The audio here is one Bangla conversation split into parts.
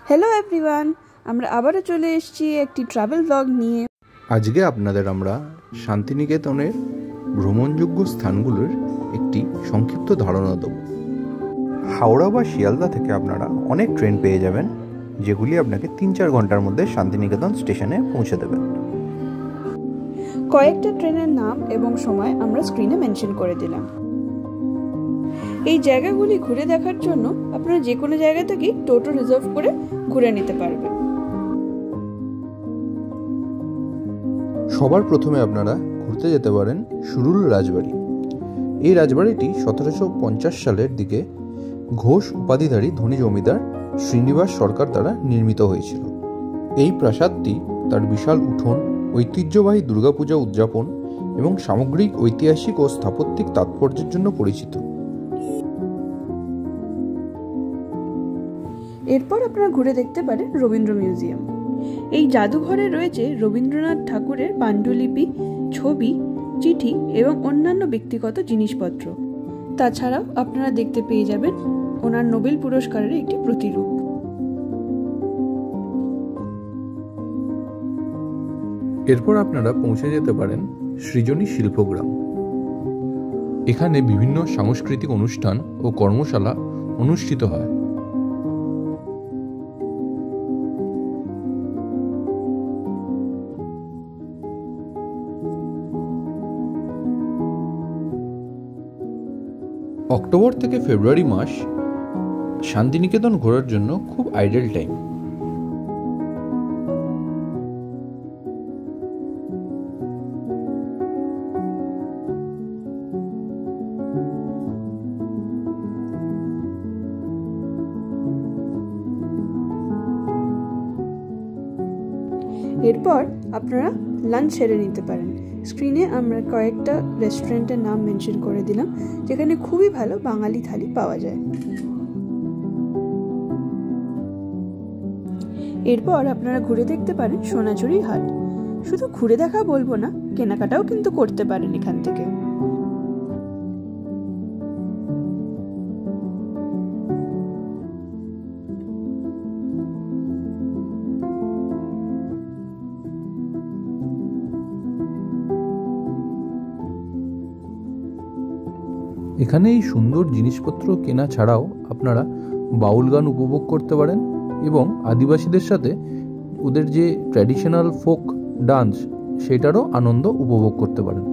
হ্যালো এভরিওয়ান, আমরা আবারও চলে এসেছি একটি ট্রাভেল ব্লগ নিয়ে। আজকে আপনাদের আমরা শান্তিনিকেতনের ভ্রমণযোগ্য স্থানগুলোর একটি সংক্ষিপ্ত ধারণা দেব। হাওড়া বা শিয়ালদা থেকে আপনারা অনেক ট্রেন পেয়ে যাবেন, যেগুলি আপনাকে ৩-৪ ঘন্টার মধ্যে শান্তিনিকেতন স্টেশনে পৌঁছে দেবেন। কয়েকটা ট্রেনের নাম এবং সময় আমরা স্ক্রিনে মেনশন করে দিলাম। এই জায়গাগুলি ঘুরে দেখার জন্য আপনারা যে কোনো জায়গা থেকেই টোটো রিজার্ভ করে ঘুরে নিতে পারবেন। সবার প্রথমে আপনারা ঘুরতে যেতে পারেন সুরুল রাজবাড়ি। এই রাজবাড়িটি ১৭৫০ সালের দিকে ঘোষ উপাধিধারী ধনী জমিদার শ্রীনিবাস সরকার দ্বারা নির্মিত হয়েছিল। এই প্রাসাদটি তার বিশাল উঠোন, ঐতিহ্যবাহী দুর্গাপূজা উদযাপন এবং সামগ্রিক ঐতিহাসিক ও স্থাপত্যিক তাৎপর্যের জন্য পরিচিত। এরপর আপনারা ঘুরে দেখতে পারেন রবীন্দ্র মিউজিয়াম। এই জাদুঘরে রয়েছে রবীন্দ্রনাথ ঠাকুরের পাণ্ডুলিপি, ছবি, চিঠি এবং অন্যান্য ব্যক্তিগত জিনিসপত্র। তাছাড়াও আপনারা দেখতে পেয়ে যাবেন ওনার নোবেল পুরস্কারের একটি প্রতিরূপ। এরপর আপনারা পৌঁছে যেতে পারেন সৃজনী শিল্পগ্রাম। এখানে বিভিন্ন সাংস্কৃতিক অনুষ্ঠান ও কর্মশালা অনুষ্ঠিত হয়। অক্টোবর থেকে ফেব্রুয়ারি মাস শান্তিনিকেতন ঘোরার জন্য খুব আইডিয়াল টাইম। এরপর আপনারা লাঞ্চ সেরে নিতে পারেন। স্ক্রিনে আমরা কয়েকটা রেস্টুরেন্টের নাম মেনশন করে দিলাম, যেখানে খুবই ভালো বাঙালি থালি পাওয়া যায়। এরপর আপনারা ঘুরে দেখতে পারেন সোনাঝুরির হাট। শুধু ঘুরে দেখা বলবো না, কেনাকাটাও কিন্তু করতে পারেন এখান থেকে। এখানে এই সুন্দর জিনিসপত্র কেনা ছাড়াও আপনারা বাউল গান উপভোগ করতে পারেন এবং আদিবাসীদের সাথে ওদের যে ট্র্যাডিশনাল ফোক ডান্স সেটারও আনন্দ উপভোগ করতে পারেন।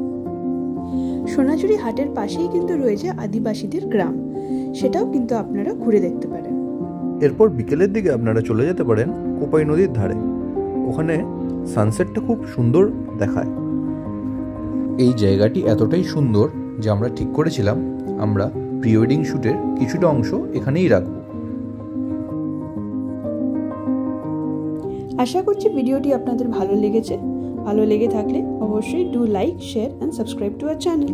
সোনাঝুরি হাটের পাশেই কিন্তু রয়েছে আদিবাসীদের গ্রাম, সেটাও কিন্তু আপনারা ঘুরে দেখতে পারেন। এরপর বিকেলের দিকে আপনারা চলে যেতে পারেন কোপাই নদীর ধারে। ওখানে সানসেটটা খুব সুন্দর দেখায়। এই জায়গাটি এতটাই সুন্দর যে আমরা ঠিক করেছিলাম আমরা প্রি ওয়েডিং শ্যুটের কিছুটা অংশ এখানেই রাখব। আশা করছি ভিডিওটি আপনাদের ভালো লেগেছে। ভালো লেগে থাকলে অবশ্যই do like, share and subscribe to our channel.